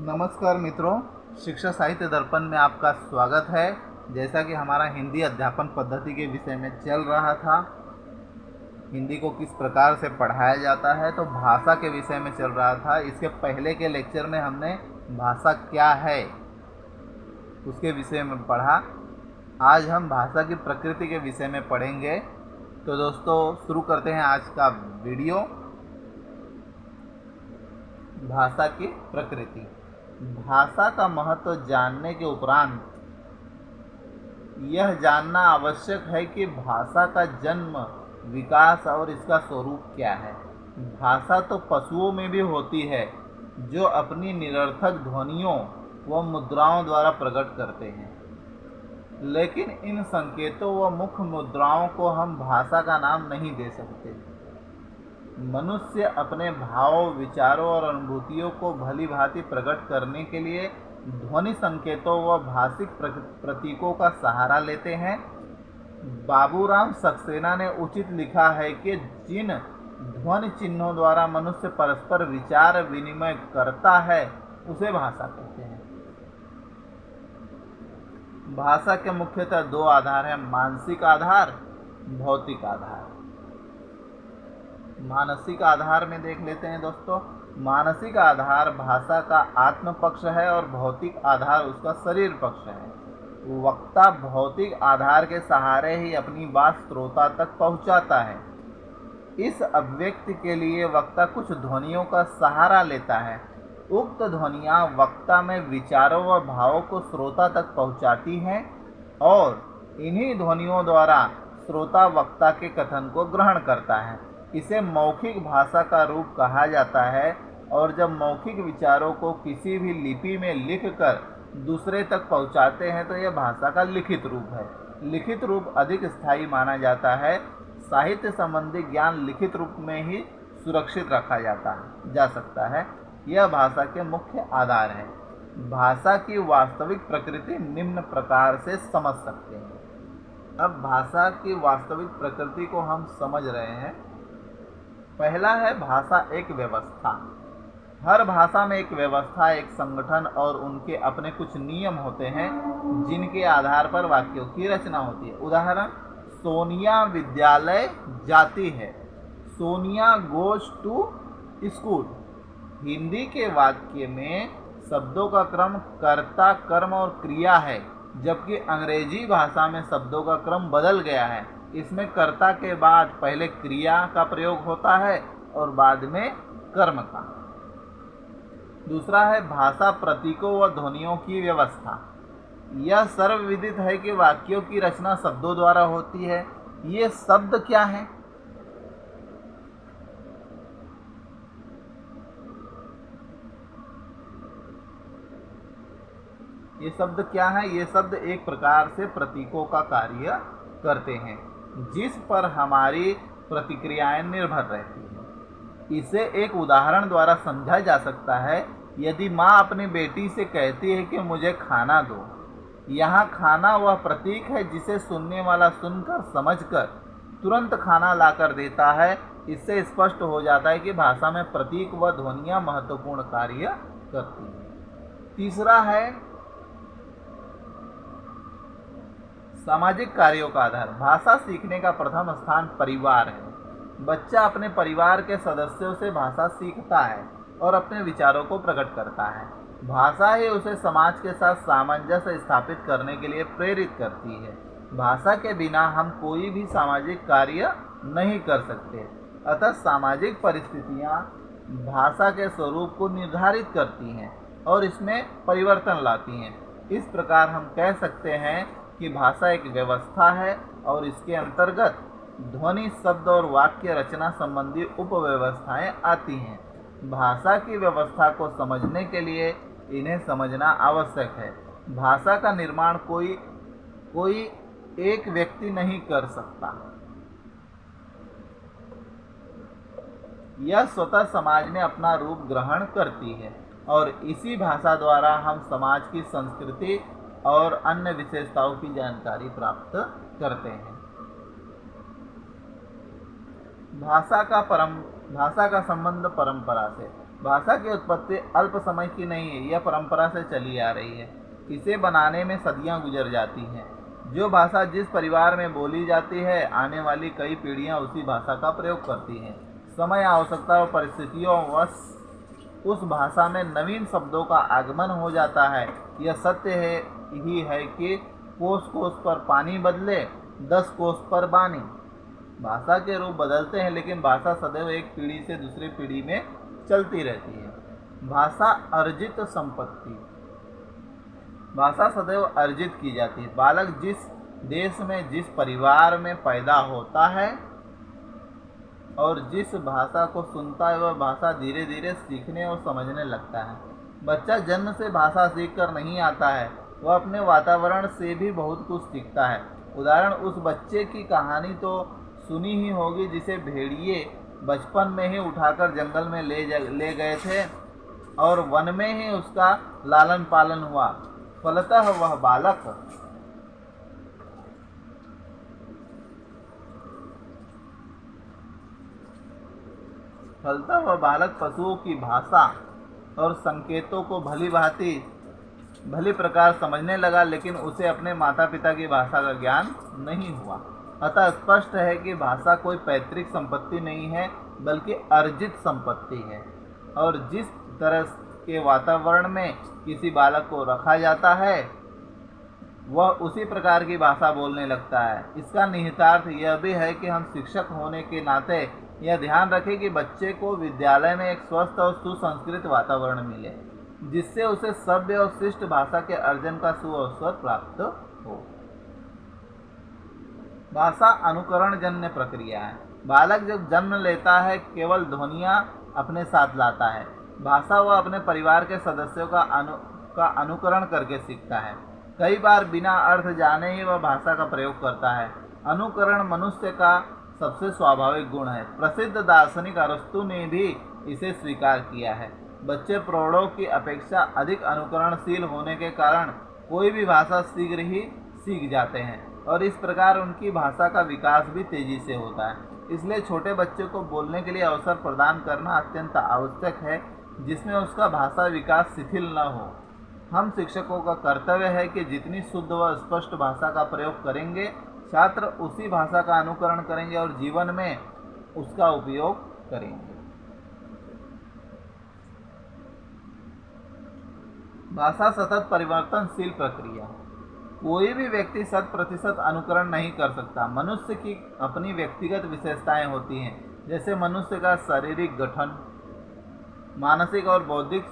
नमस्कार मित्रों, शिक्षा साहित्य दर्पण में आपका स्वागत है। जैसा कि हमारा हिंदी अध्यापन पद्धति के विषय में चल रहा था, हिंदी को किस प्रकार से पढ़ाया जाता है, तो भाषा के विषय में चल रहा था। इसके पहले के लेक्चर में हमने भाषा क्या है उसके विषय में पढ़ा। आज हम भाषा की प्रकृति के विषय में पढ़ेंगे। तो दोस्तों, शुरू करते हैं आज का वीडियो। भाषा की प्रकृति। भाषा का महत्व जानने के उपरांत यह जानना आवश्यक है कि भाषा का जन्म, विकास और इसका स्वरूप क्या है। भाषा तो पशुओं में भी होती है, जो अपनी निरर्थक ध्वनियों व मुद्राओं द्वारा प्रकट करते हैं, लेकिन इन संकेतों व मुख्य मुद्राओं को हम भाषा का नाम नहीं दे सकते। मनुष्य अपने भाव, विचारों और अनुभूतियों को भली भांति प्रकट करने के लिए ध्वनि संकेतों व भाषिक प्रतीकों का सहारा लेते हैं। बाबूराम सक्सेना ने उचित लिखा है कि जिन ध्वनि चिन्हों द्वारा मनुष्य परस्पर विचार विनिमय करता है, उसे भाषा कहते हैं। भाषा के मुख्यतः दो आधार हैं, मानसिक आधार, भौतिक आधार। मानसिक आधार में देख लेते हैं दोस्तों। मानसिक आधार भाषा का आत्म पक्ष है और भौतिक आधार उसका शरीर पक्ष है। वक्ता भौतिक आधार के सहारे ही अपनी बात श्रोता तक पहुंचाता है। इस अभिव्यक्ति के लिए वक्ता कुछ ध्वनियों का सहारा लेता है। उक्त ध्वनियाँ वक्ता में विचारों व भावों को श्रोता तक पहुंचाती हैं और इन्हीं ध्वनियों द्वारा श्रोता वक्ता के कथन को ग्रहण करता है। इसे मौखिक भाषा का रूप कहा जाता है। और जब मौखिक विचारों को किसी भी लिपि में लिखकर दूसरे तक पहुंचाते हैं, तो यह भाषा का लिखित रूप है। लिखित रूप अधिक स्थायी माना जाता है। साहित्य संबंधी ज्ञान लिखित रूप में ही सुरक्षित रखा जा सकता है। यह भाषा के मुख्य आधार है। भाषा की वास्तविक प्रकृति निम्न प्रकार से समझ सकते हैं। अब भाषा की वास्तविक प्रकृति को हम समझ रहे हैं। पहला है, भाषा एक व्यवस्था। हर भाषा में एक व्यवस्था, एक संगठन और उनके अपने कुछ नियम होते हैं, जिनके आधार पर वाक्यों की रचना होती है। उदाहरण, सोनिया विद्यालय जाती है। Sonia goes to school. Hindi के वाक्य में शब्दों का क्रम कर्ता, कर्म और क्रिया है, जबकि अंग्रेजी भाषा में शब्दों का क्रम बदल गया है। इसमें कर्ता के बाद पहले क्रिया का प्रयोग होता है और बाद में कर्म का। दूसरा है, भाषा प्रतीकों व ध्वनियों की व्यवस्था। यह सर्वविदित है कि वाक्यों की रचना शब्दों द्वारा होती है। ये शब्द क्या हैं? ये शब्द क्या है? ये शब्द एक प्रकार से प्रतीकों का कार्य करते हैं, जिस पर हमारी प्रतिक्रियाएं निर्भर रहती हैं। इसे एक उदाहरण द्वारा समझा जा सकता है। यदि माँ अपनी बेटी से कहती है कि मुझे खाना दो, यहाँ खाना वह प्रतीक है जिसे सुनने वाला सुनकर समझकर तुरंत खाना लाकर देता है। इससे स्पष्ट हो जाता है कि भाषा में प्रतीक व ध्वनियाँ महत्वपूर्ण कार्य करती हैं। तीसरा है, सामाजिक कार्यों का आधार। भाषा सीखने का प्रथम स्थान परिवार है। बच्चा अपने परिवार के सदस्यों से भाषा सीखता है और अपने विचारों को प्रकट करता है। भाषा ही उसे समाज के साथ सामंजस्य स्थापित करने के लिए प्रेरित करती है। भाषा के बिना हम कोई भी सामाजिक कार्य नहीं कर सकते। अतः सामाजिक परिस्थितियाँ भाषा के स्वरूप को निर्धारित करती हैं और इसमें परिवर्तन लाती हैं। इस प्रकार हम कह सकते हैं कि भाषा एक व्यवस्था है और इसके अंतर्गत ध्वनि, शब्द और वाक्य रचना संबंधी उपव्यवस्थाएं आती हैं। भाषा की व्यवस्था को समझने के लिए इन्हें समझना आवश्यक है। भाषा का निर्माण कोई एक व्यक्ति नहीं कर सकता। यह स्वतः समाज में अपना रूप ग्रहण करती है और इसी भाषा द्वारा हम समाज की संस्कृति और अन्य विशेषताओं की जानकारी प्राप्त करते हैं। भाषा का संबंध परंपरा से। भाषा की उत्पत्ति अल्प समय की नहीं है, यह परंपरा से चली आ रही है। इसे बनाने में सदियां गुजर जाती हैं। जो भाषा जिस परिवार में बोली जाती है, आने वाली कई पीढ़ियां उसी भाषा का प्रयोग करती हैं। समय, आवश्यकता और परिस्थितियों वश उस भाषा में नवीन शब्दों का आगमन हो जाता है। यह सत्य ही है कि कोस कोस पर पानी बदले 10 कोस पर बानी। भाषा के रूप बदलते हैं, लेकिन भाषा सदैव एक पीढ़ी से दूसरी पीढ़ी में चलती रहती है। भाषा अर्जित संपत्ति। भाषा सदैव अर्जित की जाती है। बालक जिस देश में, जिस परिवार में पैदा होता है और जिस भाषा को सुनता है, वह भाषा धीरे धीरे सीखने और समझने लगता है। बच्चा जन्म से भाषा सीखकर नहीं आता है, वह अपने वातावरण से भी बहुत कुछ सीखता है। उदाहरण, उस बच्चे की कहानी तो सुनी ही होगी जिसे भेड़िए बचपन में ही उठाकर जंगल में ले गए थे और वन में ही उसका लालन पालन हुआ। फलतः वह बालक पशुओं की भाषा और संकेतों को भली प्रकार समझने लगा, लेकिन उसे अपने माता पिता की भाषा का ज्ञान नहीं हुआ। अतः स्पष्ट है कि भाषा कोई पैतृक संपत्ति नहीं है, बल्कि अर्जित संपत्ति है। और जिस तरह के वातावरण में किसी बालक को रखा जाता है, वह उसी प्रकार की भाषा बोलने लगता है। इसका निहितार्थ यह भी है कि हम शिक्षक होने के नाते यह ध्यान रखें कि बच्चे को विद्यालय में एक स्वस्थ और सुसंस्कृत वातावरण मिले, जिससे उसे सभ्य और शिष्ट भाषा के अर्जन का सुअवसर प्राप्त हो। भाषा अनुकरण जन्य प्रक्रिया है। बालक जब जन्म लेता है, केवल ध्वनियाँ अपने साथ लाता है। भाषा वह अपने परिवार के सदस्यों का अनुकरण करके सीखता है। कई बार बिना अर्थ जाने ही वह भाषा का प्रयोग करता है। अनुकरण मनुष्य का सबसे स्वाभाविक गुण है। प्रसिद्ध दार्शनिक अरस्तु ने भी इसे स्वीकार किया है। बच्चे प्रौढ़ों की अपेक्षा अधिक अनुकरणशील होने के कारण कोई भी भाषा शीघ्र ही सीख जाते हैं और इस प्रकार उनकी भाषा का विकास भी तेजी से होता है। इसलिए छोटे बच्चे को बोलने के लिए अवसर प्रदान करना अत्यंत आवश्यक है, जिसमें उसका भाषा विकास शिथिल न हो। हम शिक्षकों का कर्तव्य है कि जितनी शुद्ध व स्पष्ट भाषा का प्रयोग करेंगे, छात्र उसी भाषा का अनुकरण करेंगे और जीवन में उसका उपयोग करेंगे। भाषा सतत परिवर्तनशील प्रक्रिया। कोई भी व्यक्ति 100% अनुकरण नहीं कर सकता। मनुष्य की अपनी व्यक्तिगत विशेषताएं होती हैं, जैसे मनुष्य का शारीरिक गठन, मानसिक और बौद्धिक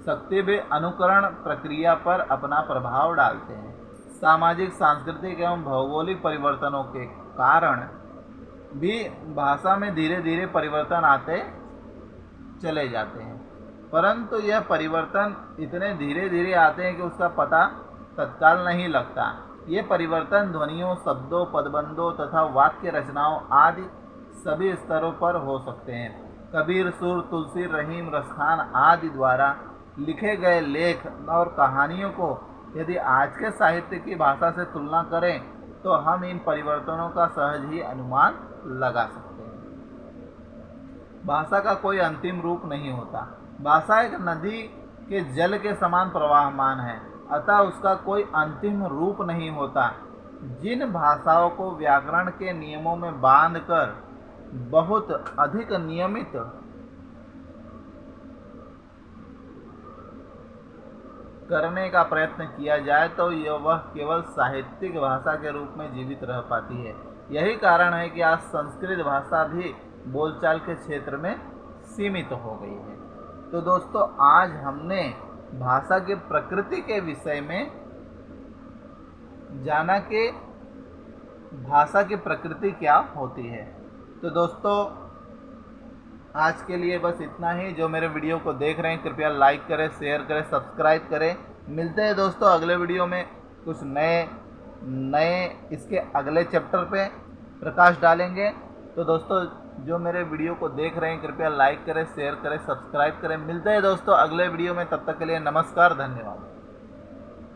शक्ति भी अनुकरण प्रक्रिया पर अपना प्रभाव डालते हैं। सामाजिक, सांस्कृतिक एवं भौगोलिक परिवर्तनों के कारण भी भाषा में धीरे धीरे परिवर्तन आते चले जाते हैं, परंतु यह परिवर्तन इतने धीरे धीरे आते हैं कि उसका पता तत्काल नहीं लगता। ये परिवर्तन ध्वनियों, शब्दों, पदबंधों तथा वाक्य रचनाओं आदि सभी स्तरों पर हो सकते हैं। कबीर, सुर, तुलसी, रहीम, रसखान आदि द्वारा लिखे गए लेख और कहानियों को यदि आज के साहित्य की भाषा से तुलना करें तो हम इन परिवर्तनों का सहज ही अनुमान लगा सकते हैं। भाषा का कोई अंतिम रूप नहीं होता। भाषा एक नदी के जल के समान प्रवाहमान है, अतः उसका कोई अंतिम रूप नहीं होता। जिन भाषाओं को व्याकरण के नियमों में बांधकर बहुत अधिक नियमित करने का प्रयत्न किया जाए तो वह केवल साहित्यिक भाषा के रूप में जीवित रह पाती है। यही कारण है कि आज संस्कृत भाषा भी बोलचाल के क्षेत्र में सीमित हो गई है। तो दोस्तों, आज हमने भाषा की प्रकृति के विषय में जाना कि भाषा की प्रकृति क्या होती है। तो दोस्तों, आज के लिए बस इतना ही। जो मेरे वीडियो को देख रहे हैं, कृपया लाइक करें, शेयर करें, सब्सक्राइब करें। मिलते हैं दोस्तों अगले वीडियो में। कुछ नए इसके अगले चैप्टर पे प्रकाश डालेंगे। तो दोस्तों, जो मेरे वीडियो को देख रहे हैं, कृपया लाइक करें, शेयर करें, सब्सक्राइब करें। मिलते हैं दोस्तों अगले वीडियो में। तब तक के लिए नमस्कार, धन्यवाद।